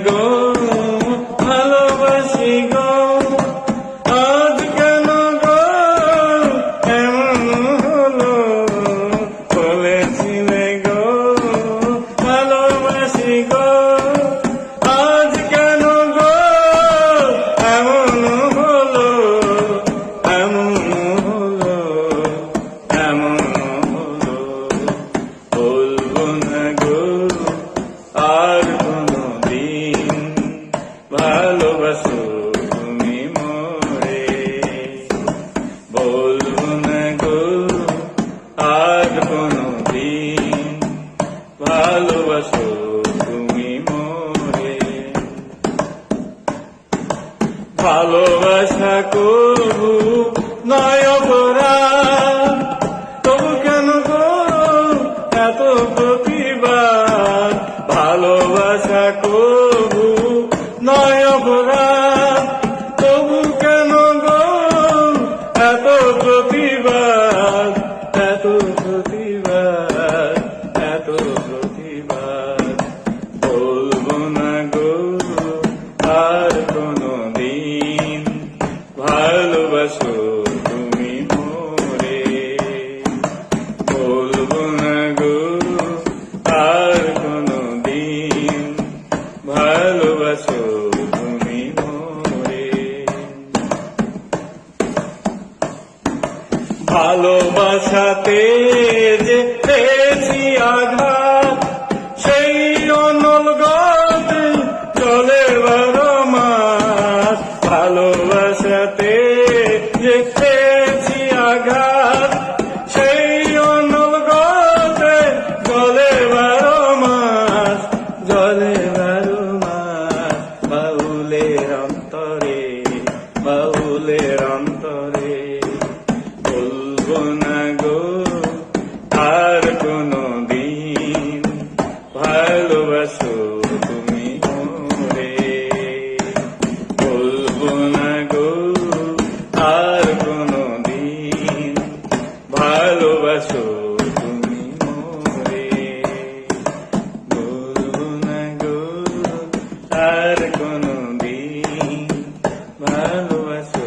গো ভালোবাসি গো, আজ কেন গো এমন হলো, বলেছিলে গো ভালোবাসি গো, আজ কেন গো এমন হলো, এমন হলো, এমন হলো। বলবো না গো আর কোনদিন, ভালোবাসো তুমি মোরে। বলবো না গো আর কোনদিন, ভালোবাসো তুমি মোরে। ভালোবাসা কবু নয় অপরাধ, তবু কেন গো এত প্রতিবাদ। ভালোবাসা কবু নয় অপরাধ, তবু কেন গো এত প্রতিবাদ, এত প্রতিবাদ, এত প্রতিবাদ। বলবো না গো আর কোনদিন, ভালোবাসো তুমি মোরে। বলবো না গো আর কোনদিন, ভালোবাসো তুমি মোরে। ভালোবাসাতে যে পেয়েছি আঘাত, সেই অনল গতে চলে 12 মাস। ভালোবাসাতে যে পেয়েছি আঘাত, সেই অনল গতে চলে 12 মাস, জলে 12 মাস। বাউলের অন্তরে, বাউলের অন্তরে। বলবো না গো আর কোনদিন, ভালোবাসো তুমি মোরে। বলবো না গো আর কোনদিন, ভালোবাসো তুমি মোরে। বলবো না গো আর কোনদিন, ভালোবাসো